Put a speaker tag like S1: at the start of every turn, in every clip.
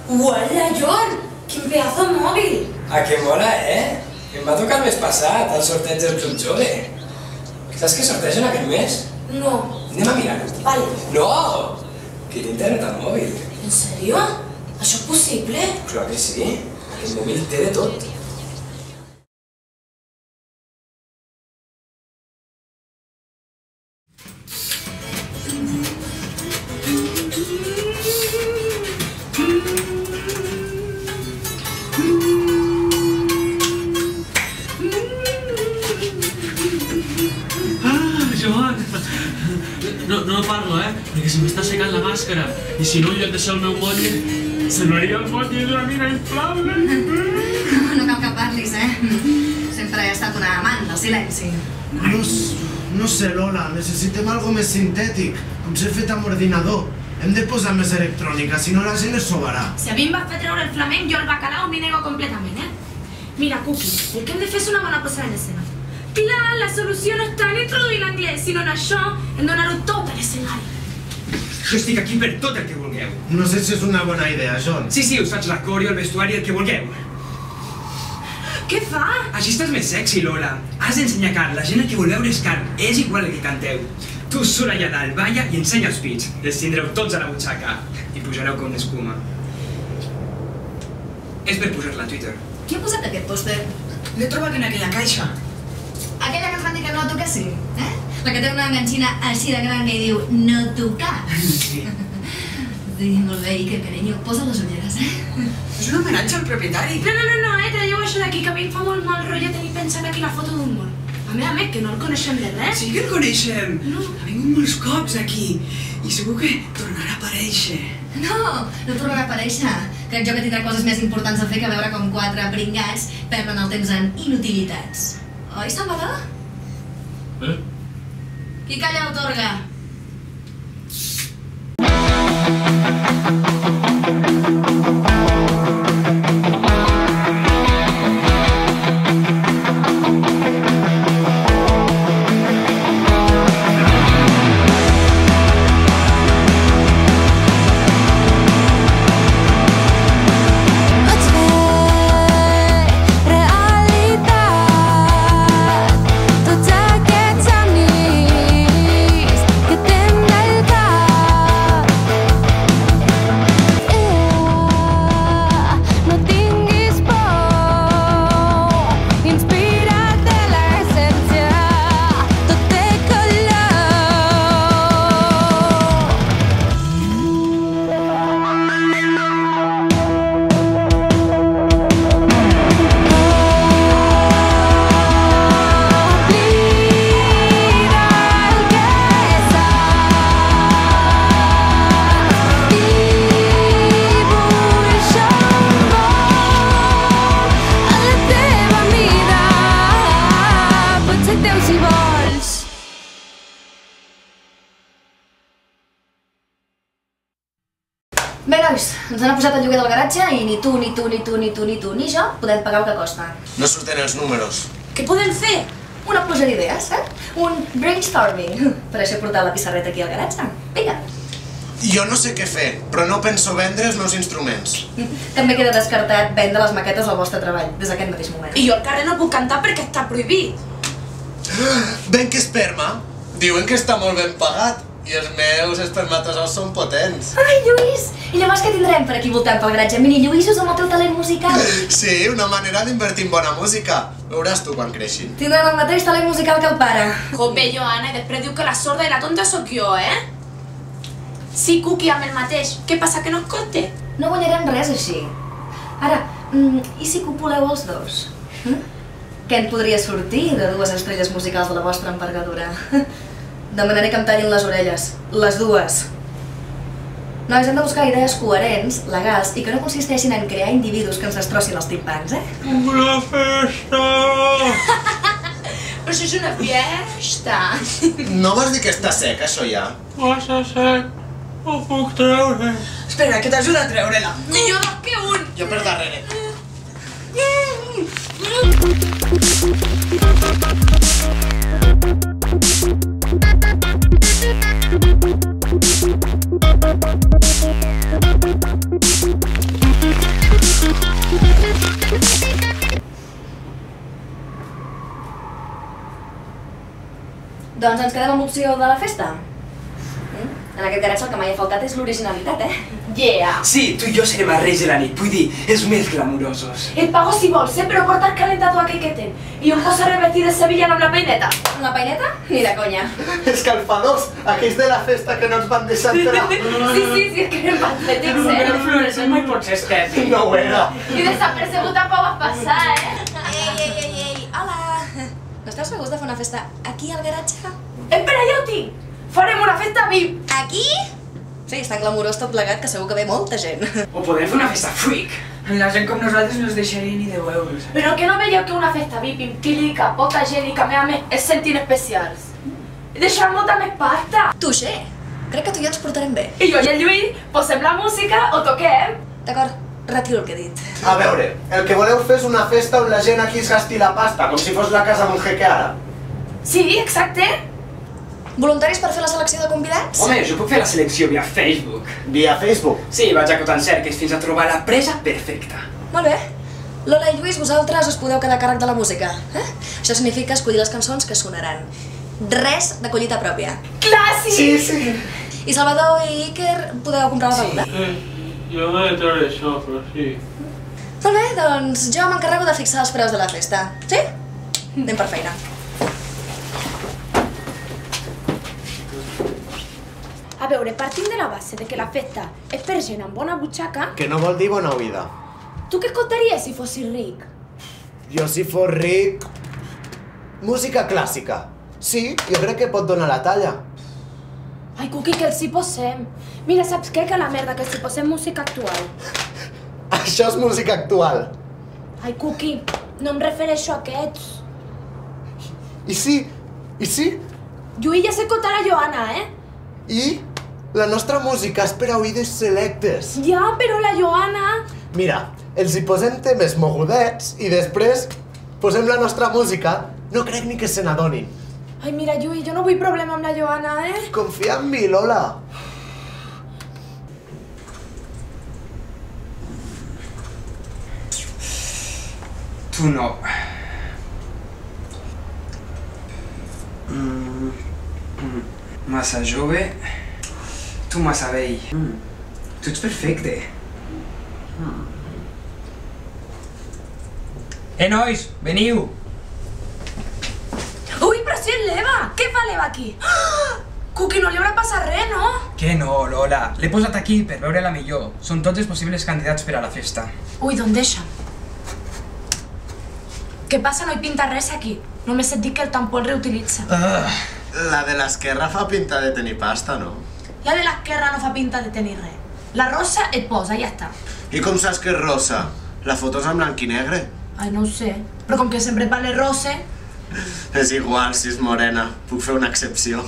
S1: Uala, John! Quin pedazo de mòbil!
S2: Ah, que mola, eh? Em va tocar el mes passat, al sorteig del Club Jove. Saps què sortegen aquest mes?
S1: No.
S2: Anem a mirar-ho.
S1: Vale.
S2: No! Que hi ha internet al mòbil.
S1: En sèrio? Això és possible?
S2: Clar que sí. Aquest mòbil té de tot.
S3: No parlo, perquè se m'està secant la màscara i si no, en lloc de ser el meu motlle, se m'aria el motlle d'una mina inflable.
S4: No cal que parlis, Sempre he estat una amant del silenci.
S5: No sé, Lola, necessitem algo més sintètic, com ser fet amb ordinador. Hem de posar més electrònica, si no la gent es sobarà.
S6: Si a mi em va fer treure el flamenc, jo el bacalao m'hi nego completament, Mira, Cookie, el que hem de fer és una bona posada en escena. Clar, la solució no està en introduir l'anglès, sinó en això, en donar-ho tot a l'escenari.
S7: Jo estic aquí per tot el que vulgueu.
S5: No sé si és una bona idea, John.
S7: Sí, us faig la coreo, el vestuari, el que vulgueu.
S6: Què fa?
S7: Així estàs més sexy, Lola. Has d'ensenyar cant, la gent el que vol veure és cant. És igual el que canteu. Tu surt allà dalt, balla i ensenya els pits. Els tindreu tots a la butxaca. I pujareu com d'escuma. És per posar-la a Twitter.
S4: Qui ha posat aquest pòster?
S8: L'he trobat en aquella caixa.
S4: Aquella que ens van dir que no tocassin, La que té una enganxina així de gran que diu no tocar.
S7: Sí.
S4: Sí, molt bé, Iker, carinyo, posa les ulleres,
S8: És un homenatge al propietari.
S6: No, traieu això d'aquí, que a mi em fa molt mal rotllo tenir pensat aquí la foto d'un mort. A més, que no el coneixem de res.
S8: Sí que el coneixem.
S6: No.
S8: Ha vingut molts cops aquí. I segur que tornarà a aparèixer.
S4: No tornarà a aparèixer. Crec jo que tindrà coses més importants a fer que veure com 4 pringats perden el temps en inutilitats. Oi, Salvador? Qui calla otorga. Bé, nois, ens han posat el lloguer del garatge i ni tu, ni jo podem pagar el que costa.
S5: No surten els números.
S6: Què podem fer?
S4: Una pluja d'idees, Un brainstorming. Per això he portat la pissarreta aquí al garatge. Vinga.
S5: Jo no sé què fer, però no penso vendre els meus instruments.
S4: També queda descartat vendre les maquetes del vostre treball, des d'aquest mateix moment.
S6: I jo al carrer no puc cantar perquè està prohibit.
S5: Ben que esperma. Diuen que està molt ben pagat. I els meus espermatozois són potents.
S4: Ai, Lluís! I llavors què tindrem per aquí voltant pel garatge? Mini Lluïsos amb el teu talent musical?
S5: Sí, una manera d'invertir en bona música. Veuràs tu quan creixin.
S4: Tindran el mateix talent musical que el pare.
S6: Jope, Joana, i després diu que la sorda i la tonta sóc jo, Sí, Cookie, amb el mateix. Què passa, que no es compte?
S4: No guanyarem res així. Ara, i si copuleu els dos? Què en podria sortir de 2 estrelles musicals de la vostra envergadura? Demanaré que em tallin les orelles. Les dues. Nois, hem de buscar idees coherents, legals i que no consisteixin en crear individus que ens destrossin els timpans,
S3: Una festa!
S6: Però això és una fiesta.
S5: No vas dir que està sec, això ja?
S3: Massa sec. Ho puc treure.
S8: Espera, que t'ajuda a treure-la.
S6: I jo dos que un.
S5: Jo per darrere.
S4: Doncs ens quedem amb l'opció de la festa. En aquest garatge el que mai ha faltat és l'originalitat,
S6: Yeah.
S7: Sí, tu i jo serem els reis de la nit, vull dir, els més glamurosos.
S6: Et pago si vols, però portar calentat aquell que ten. I em posa revestir de Sevilla amb la peineta.
S4: Amb la peineta? Ni de conya.
S5: Escalfadors, aquells de la festa que no ens van deixar entrar.
S6: Sí, és que eren patétics,
S7: Però fluorescent mai pot ser estètic.
S5: No ho era.
S6: I desapercebut tampoc vas passar,
S4: Ei, hola! No esteu segurs de fer una festa aquí al garatge?
S6: Espera, ja ho tinc. Farem una festa VIP.
S4: Aquí? Sí, és tan glamurós tot plegat que segur que ve molta gent.
S7: O podem fer una festa freak.
S8: La gent com nosaltres no es deixaria ni 10 euros.
S6: Però que no veieu que una festa VIP implica poca gent i que a més es sentin especials. Deixar molta més pasta.
S4: Tuixer, crec que tu i jo ens portarem bé.
S6: I jo i el Lluís posem la música o toquem.
S4: D'acord, retiro el que he dit.
S5: A veure, el que voleu fer és una festa on la gent aquí es gasti la pasta, com si fos la casa d'un jeque àrab.
S6: Sí, exacte.
S4: Voluntaris per fer la selecció de convidats?
S7: Home, jo puc fer la selecció via Facebook.
S5: Via Facebook.
S7: Sí, vaig acotant cerques fins a trobar la presa perfecta.
S4: Molt bé. Lola i Lluís, vosaltres us podeu quedar a càrrec de la música. Això significa escollir les cançons que sonaran. Res de collita pròpia.
S6: Clàssic!
S5: Sí.
S4: I Salvador i Iker podeu comprar la beguda.
S3: Jo no he de treure això, però sí.
S4: Molt bé, doncs jo m'encarrego de fixar els preus de la festa. Sí? Anem per feina.
S6: A veure, partint de la base de que la festa és per gent amb bona butxaca,
S5: Que no vol dir bona oïda.
S6: tu què escoltaries si fossis ric?
S5: Jo si fos ric... Música clàssica. Sí, jo crec que pot donar la talla.
S6: Ai, Cuqui, que els hi posem. Mira, saps què? Que la merda, que els hi posem música actual.
S5: Això és música actual.
S6: Ai, Cuqui, no em refereixo a aquests.
S5: I sí,
S6: Lluís ja s'escolta la Joana,
S5: i la nostra música és per a oïdes selectes.
S6: Ja, però la Joana...
S5: Mira, els hi posem temes mogudets i després posem la nostra música. No crec ni que se n'adonin.
S6: Ai, mira, Lluís, jo no vull problema amb la Joana,
S5: Confia en mi, Lola.
S7: Tu no. Massa jove, tu massa vell. Tu ets perfecte. Nois, veniu!
S6: Ui, però si és l'Eva! Què fa l'Eva aquí? Cuqui, no li haurà passat res, no?
S7: Que no, Lola. L'he posat aquí per veure-la millor. Són tots els possibles candidats per a la festa.
S6: Ui, doncs deixa'm. Què passa? No hi pinta res aquí. Només et dic que el tampó el reutilitza.
S5: La de l'esquerra fa pinta de tenir pasta, no?
S6: La de l'esquerra no fa pinta de tenir res. La rosa et posa, ja està.
S5: I com saps que és rosa? La foto és en blanc i negre.
S6: Ai, no ho sé. Però com que sempre parle rose...
S5: És igual, si és morena. Puc fer una excepció.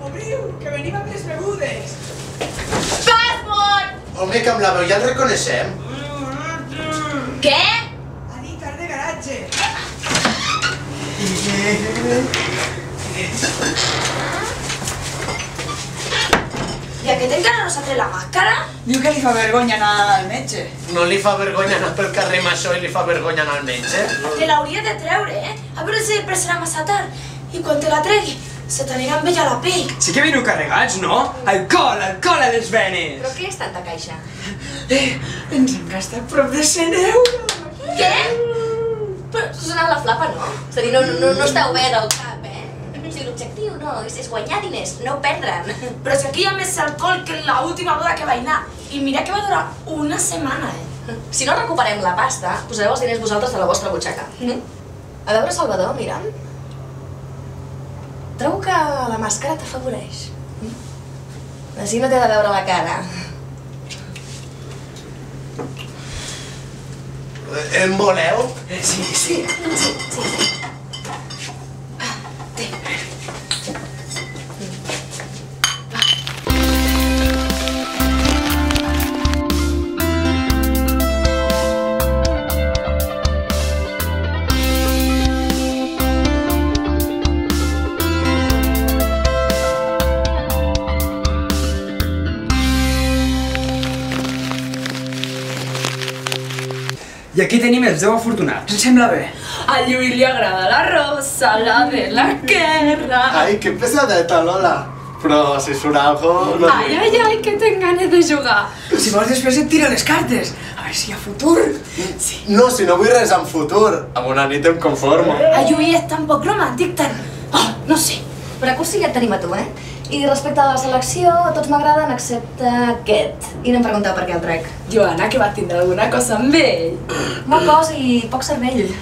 S8: Obriu, que venim amb les begudes.
S6: Passport!
S5: Home, que amb la veu ja el reconeixem.
S6: Què?
S8: Ha dit art de garatge.
S6: I aquest encara no s'ha tret la màscara?
S8: Diu que li fa vergonya anar al metge.
S5: No li fa vergonya anar pel carrer amb això i li fa vergonya anar al metge?
S6: Te l'hauria de treure, A veure si després serà massa tard. I quan te la tregui, se t'anirà amb ella a la pell.
S7: Sí que veniu carregats, no? Alcohol, alcohol a les venes!
S4: Però què és tanta caixa?
S8: Ens hem gastat prop de 100 euros.
S4: Què? Però s'ha anat la flapa, no? És a dir, no esteu bé del cap, O sigui, l'objectiu no, és guanyar diners, no perdre'n.
S6: Però si aquí hi ha més alcohol que en l'última boda que vaig anar. I mira que va durar una setmana,
S4: Si no recuperem la pasta, posareu els diners vosaltres de la vostra butxaca. A veure, Salvador, mira'm. Trobo que la màscara t'afavoreix. Així no t'he de veure la cara.
S5: En voleu?
S7: Sí.
S4: Sí.
S7: I aquí tenim els 10 afortunats.
S8: Ens sembla bé.
S6: A Lluís li agrada la rosa, la de la guerra.
S5: Ai, que pesadeta, Lola. Però si surt algo...
S6: Ai, que tenc ganes de jugar.
S8: Si vols després et tira les cartes. A veure si hi ha futur. Sí.
S5: No, si no vull res en futur. Amb una nit em conformo.
S6: A Lluís és tan poc romàntic, tan... Oh, no sé.
S4: Per a curs ja et tenim a tu, eh? I respecte a la selecció, tots m'agraden excepte aquest. I no em pregunteu per què el trec.
S6: Joana, que va tindre alguna cosa amb ell.
S4: Molt cos i poc cervell.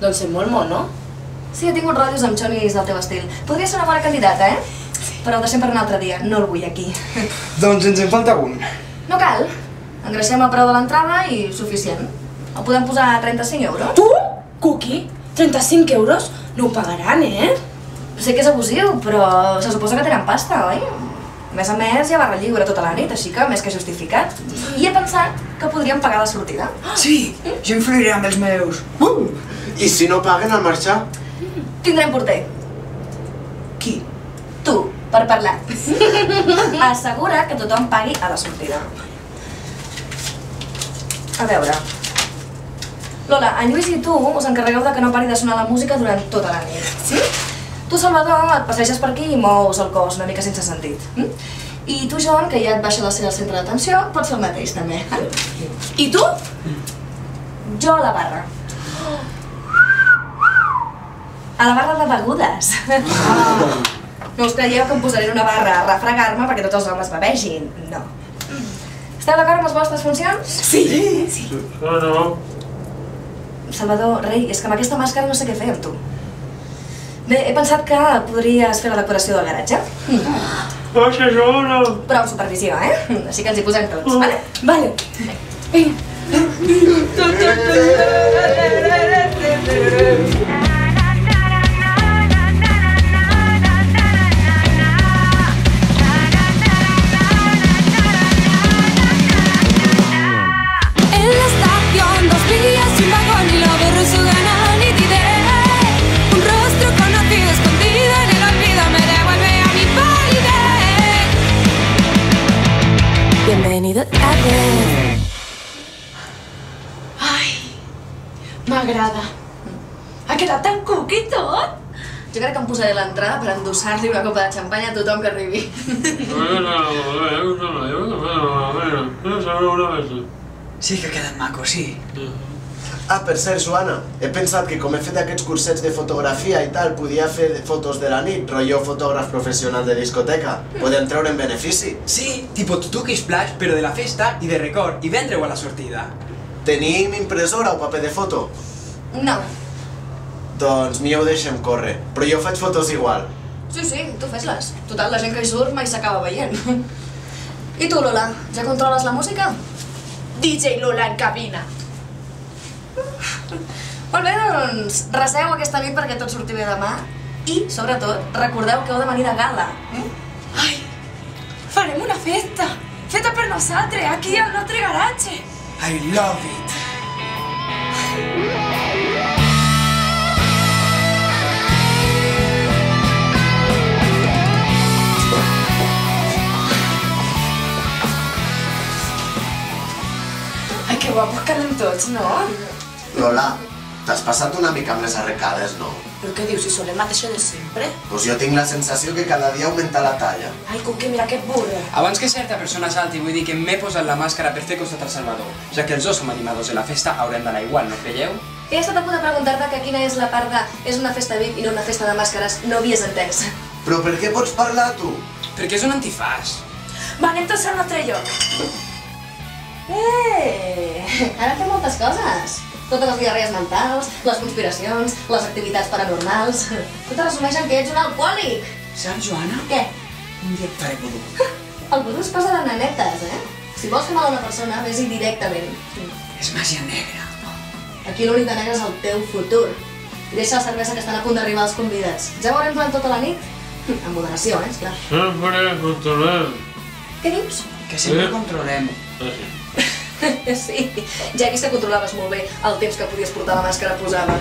S6: Doncs és molt mono.
S4: Sí, he tingut rotllos amb xonis del teu estil. Podria ser una bona candidata, eh? Però ho deixem per un altre dia, no el vull aquí.
S7: Doncs ens en falta un.
S4: No cal. Engreixem el preu de l'entrada i suficient. El podem posar a 35 euros.
S6: Tu? Cookie? 35 euros? No ho pagaran, eh?
S4: Sé que és abusiu, però se suposa que tenen pasta, oi? A més, hi ha barra lliure tota la nit, així que més que justificat. I he pensat que podríem pagar la sortida.
S8: Sí, jo influiré amb els meus.
S5: I si no paguen al marxar?
S4: Tindrem porter.
S8: Qui?
S4: Tu, per parlar. Assegura que tothom pagui a la sortida. A veure... Lola, en Lluís i tu us encarregueu de que no pari de sonar la música durant tota la nit, sí? Tu, Salvador, et passeges per aquí i mous el cos una mica sense sentit. I tu, Joan, que ja et baixa la ser al centre d'atenció, pots fer el mateix, també.
S6: I tu?
S4: Jo a la barra. A la barra de begudes. No us creieu que em posaré en una barra a refregar-me perquè tots els homes bevegin. No. Esteu d'acord amb les vostres funcions?
S6: Sí.
S3: No.
S4: Salvador, rei, és que amb aquesta màscara no sé què fer amb tu. Bé, he pensat que podries fer la decoració del garatge.
S3: Baixa, Joana!
S4: Però amb supervisió, eh? Així que ens hi posem tots, vale?
S6: Vale.
S9: En la estación, 2 vías y un vagón y lo borro su gran nitidez. Un rostro conocido escondido en el olvido me devuelve a mi palidez. Bienvenido a ver.
S6: Ai, m'agrada. Ha quedat tan cookie tot?
S4: Jo crec que em posaré l'entrada per endossar-li una copa de xampany a tothom que arribi.
S8: Sí que ha quedat maco, sí.
S5: Ah, per cert, Joana, he pensat que com he fet aquests cursets de fotografia i tal, podia fer fotos de la nit, rotllo fotògraf professional de discoteca. Podem treure en benefici.
S7: Sí, tipo tutuki splash, però de la festa i de record, i vendre-ho a la sortida.
S5: Tenim impressora o paper de foto?
S4: No.
S5: Doncs ni ho deixem córrer, però jo faig fotos igual.
S4: Sí, tu fes-les. Total, la gent que hi surt mai s'acaba veient. I tu, Lola, ja controles la música?
S6: DJ Lola en cabina.
S4: Molt bé, doncs reseu aquesta nit perquè tot surti bé demà i, sobretot, recordeu que heu de venir de gala.
S6: Ai, farem una festa. Feta per nosaltres, aquí al nostre garatge.
S8: I love it.
S6: Ai, que guapos quedem tots, no?
S5: Lola, t'has passat una mica amb les arrecades, no?
S6: Però què dius, si són el mateix de sempre?
S5: Doncs jo tinc la sensació que cada dia augmenta la talla.
S6: Ai, Cuqui, mira que burra.
S7: Abans que certa persona salti, vull dir que m'he posat la màscara per fer costat al Salvador, ja que els dos som animadors de la festa, haurem d'anar igual, no creieu?
S4: He estat a punt de preguntar-te que quina és la part de és una festa VIP i no una festa de màscares, no havies entès.
S5: Però per què pots parlar, tu?
S7: Perquè és un antifàs.
S6: Va, anem tots al nostre lloc.
S4: Ara fem moltes coses. Totes les diarrees mentals, les conspiracions, les activitats paranormals... Tot es resumeix en que ets un alcohòlic.
S8: Saps, Joana?
S4: Què?
S8: Un dia et faré vodú.
S4: El vodú és cosa de nanetes, eh? Si vols fer mal a una persona, vés-hi directament.
S8: És màgia negra.
S4: Aquí l'únic de negre és el teu futur. I deixa la cervesa que estan a punt d'arribar els convidats. Ja ho veurem durant tota la nit. Amb moderació, esclar.
S3: Sempre controlem.
S4: Què dius?
S8: Que sempre controlem.
S4: Sí, ja he vist que controlaves molt bé el temps que podies portar la màscara posada.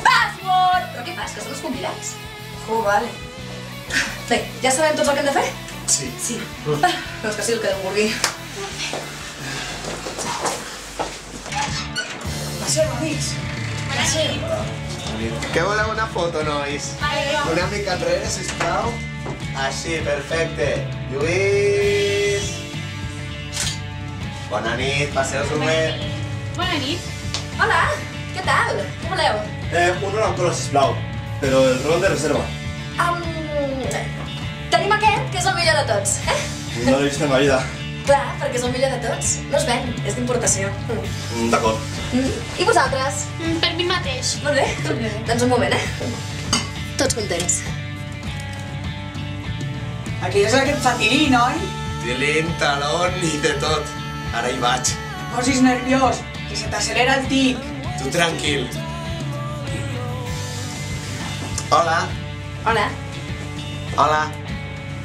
S4: Password! Però què fas, que són els convidats?
S6: Oh, vale.
S4: Bé, ja sabem tots el que hem de fer?
S5: Sí.
S4: Sí. Doncs que sí, el que Déu vulgui.
S1: Passeu, amics. Passeu.
S5: Què voleu una foto, nois? Una mica enrere, sisplau. Així, perfecte. Lluís! Bona nit, passeu-vos bé.
S6: Bona nit.
S4: Hola, què tal? Què voleu?
S5: Un ron amb cola, sisplau. Però el ron de reserva.
S4: Tenim aquest, que és el millor de tots.
S5: No l'he vist en la vida.
S4: Clar, perquè és el millor de tots. No es ven, és d'importació.
S5: D'acord.
S4: I vosaltres?
S6: Per mi mateix.
S4: Molt bé. Doncs un moment, Tots contents.
S8: Aquí és el que et fa tirir, noi?
S5: Tilín, talón i de tot. Ara hi vaig.
S8: Posis nerviós, que se t'accelera el tic.
S5: Tu tranquil. Hola.
S4: Hola.
S5: Hola.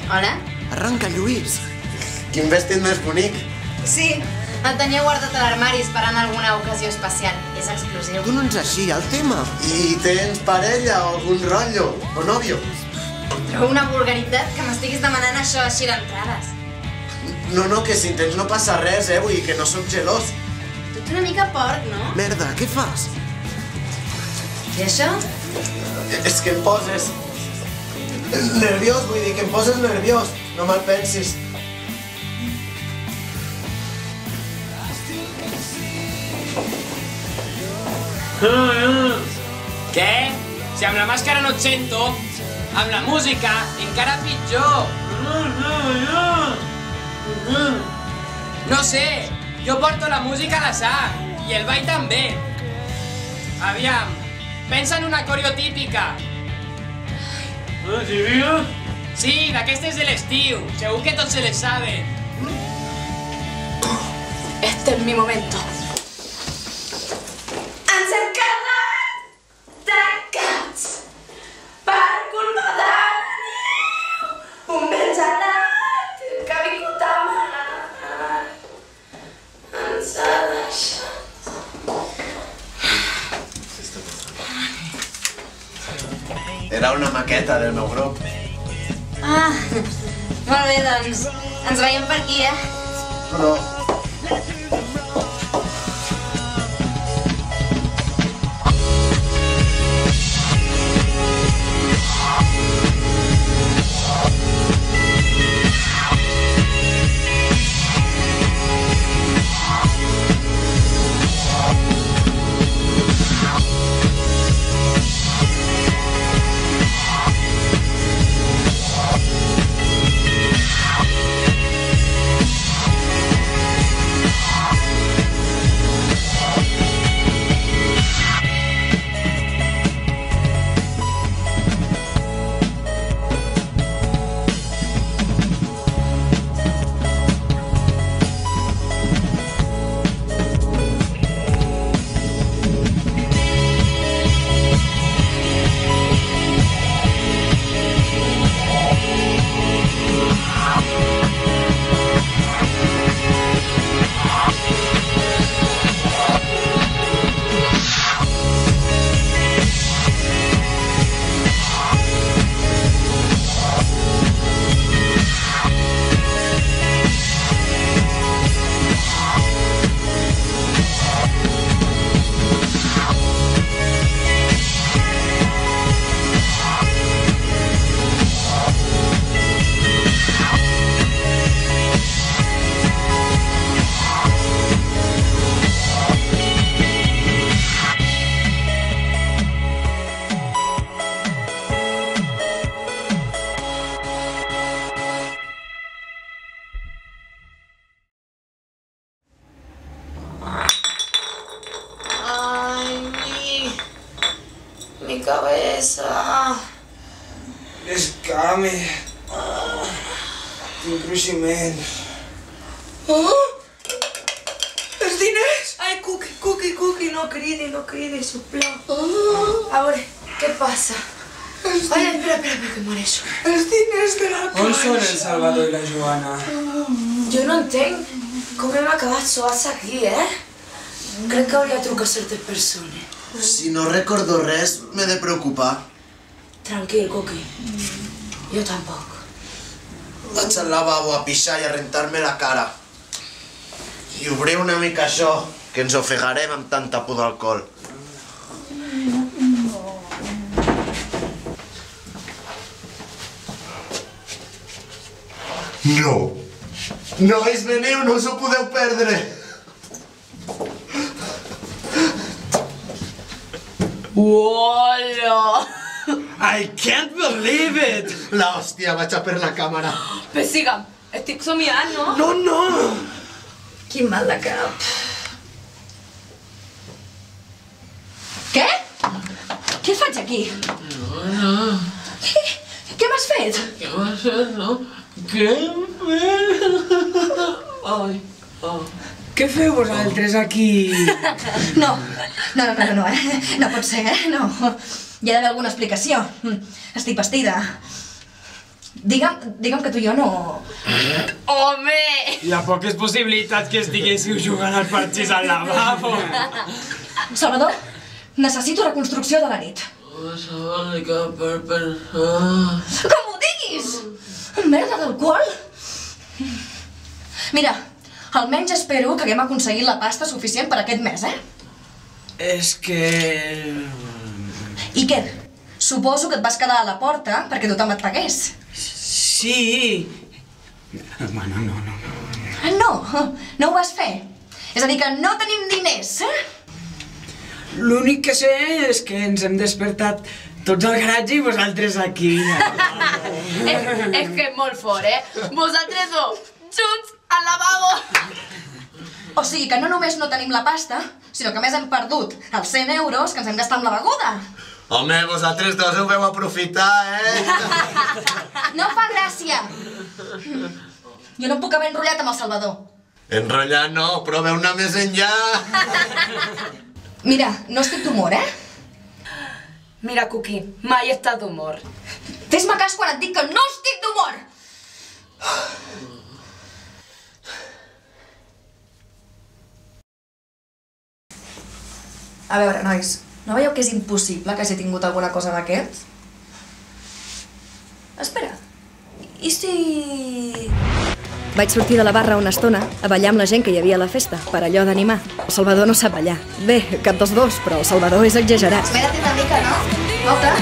S4: Hola.
S5: Arranca, Lluís. Quin vestit més bonic.
S10: Sí, el tenia guardat a l'armari esperant alguna ocasió especial. És exclusiu.
S5: Tu no ets així, el tema. I tens parella o algun rotllo? O nòvio?
S10: Però una vulgaritat que m'estiguis demanant això així d'entrades.
S5: No, que si tens no passa res, vull dir que no sóc gelós.
S10: Tu ets una mica porc, no?
S5: Merda, què fas?
S10: I això?
S5: És que em poses... nerviós, vull dir que em poses nerviós. No me'l pensis.
S7: Què? Si amb la màscara no et sento, amb la música encara pitjor. No sé, jo porto la música a la sang i el ball també. Aviam, pensa en una coreo típica. Sí, d'aquestes de l'estiu. Segur que tots se les saben.
S1: Este es mi momento. Ens hem quedat tancats per culpa de la neu. Un vent gelat que ha vingut a mar. Ens ha deixat.
S5: Era una maqueta del meu grup.
S10: Ah, molt bé, doncs. Ens veiem per aquí,
S5: Però...
S1: Mi cabeza.
S8: L'escame. Tinc cruiximent. Els diners!
S1: Ai, Cookie, no cridi, sisplau. A veure, què passa? Ai, espera, que m'areço.
S8: Els diners de la caixa.
S2: On són el Salvador i la Joana?
S1: Jo no entenc com hem acabat sols aquí, Crec que hauria de trucar a certes persones.
S5: Si no recordo res, m'he de preocupar.
S1: Tranquil, Cookie. Jo tampoc.
S5: Vaig al lavabo a pixar i a rentar-me la cara. I obrir una mica això. que ens ofegarem amb tanta por d'alcohol. No! Nois, veniu, no us ho podeu perdre!
S1: Hola!
S7: I can't believe it!
S5: La hòstia, vaig a per la càmera.
S1: Siga'm, estic somiant, no?
S7: No, no!
S4: Quin mal de cap. Què? Què faig aquí?
S3: No.
S4: Què m'has fet?
S3: Què m'has fet, no? Què hem fet? Ai,
S7: Què feu vosaltres aquí?
S4: No, no pot ser, no. Hi ha d'haver alguna explicació. Estic vestida. Digue'm que tu i jo no...
S1: Home!
S7: Hi ha poques possibilitats que estiguéssiu jugant al parxís al lavabo.
S4: Salvador, necessito reconstrucció de la nit.
S3: per pensar...
S4: Com ho diguis? Merda d'alcohol? Mira, almenys espero que haguem aconseguit la pasta suficient per aquest mes,
S7: És que...
S4: I què? Suposo que et vas quedar a la porta perquè tothom et pagués.
S7: Sí... Bueno, no.
S4: No ho vas fer. És a dir, que no tenim diners,
S7: L'únic que sé és que ens hem despertat tots al garatge i vosaltres aquí.
S1: És que és molt fort, Vosaltres dos, junts al lavabo.
S4: O sigui que no només no tenim la pasta, sinó que a més hem perdut els 100 euros que ens hem gastat amb la beguda.
S5: Home, vosaltres dos ho veu aprofitar,
S4: No fa gràcia. Jo no puc haver enrotllat amb el Salvador.
S5: Enrotllar no, però veu anar més enllà.
S4: Mira, no estic d'humor,
S1: Mira, Cookie, mai estàs d'humor.
S4: Fes-me cas quan et dic que no estic d'humor! A veure, nois, no veieu que és impossible que hagi tingut alguna cosa d'aquests? Espera, i si... Vaig sortir de la barra una estona a ballar amb la gent que hi havia a la festa, per allò d'animar. El Salvador no sap ballar. Bé, cap dels dos, però el Salvador és exagerat. Espera't una mica, no? Volta.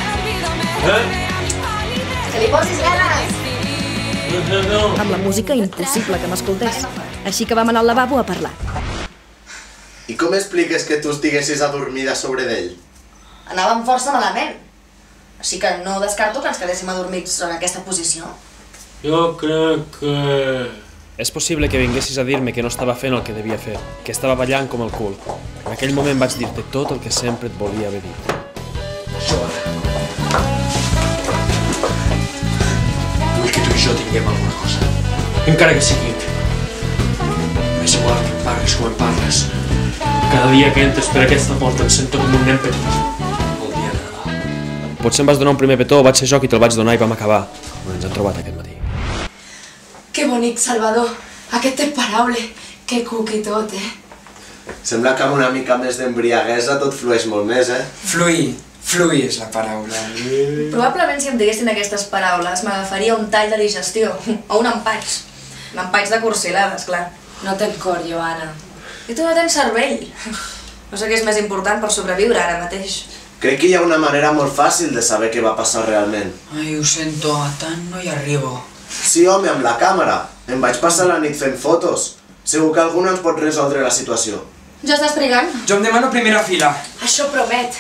S4: Que li posis ganes! Amb la música impossible que m'escoltés. Així que vam anar al lavabo a parlar.
S5: I com expliques que tu estiguessis adormida sobre d'ell?
S4: Anàvem força malament. Així que no descarto que ens quedéssim adormits en aquesta posició.
S3: Jo crec que...
S11: És possible que vinguessis a dir-me que no estava fent el que devia fer, que estava ballant com el cul. En aquell moment vaig dir-te tot el que sempre et volia haver dit.
S2: Vull que tu i jo tinguem alguna cosa. Encara que sigui. És igual que em parles com em parles. Cada dia que entres per aquesta porta em sento com un nen petit. El dia de Nadal.
S11: Potser em vas donar un primer petó, vaig ser jo qui te'l vaig donar i vam acabar. On ens hem trobat aquest matí.
S1: Que bonic, Salvador. Aquestes paraules. Que cuqui tot,
S5: Sembla que amb una mica més d'embriaguesa tot flueix molt més,
S2: Fluir és la paraula.
S4: Probablement si em diguessin aquestes paraules m'agafaria un tall de digestió, o un empaix. Un empaix de cursilades, clar.
S1: No tens cor, Joana.
S4: I tu no tens cervell. No sé què és més important per sobreviure ara mateix.
S5: Crec que hi ha una manera molt fàcil de saber què va passar realment.
S8: Ai, ho sento, a tant no hi arribo.
S5: Sí, home, amb la càmera. Em vaig passar la nit fent fotos. Segur que alguna ens pot resoldre la situació.
S4: Ja estàs trigant?
S7: Jo em demano primera fila.
S1: Això promet.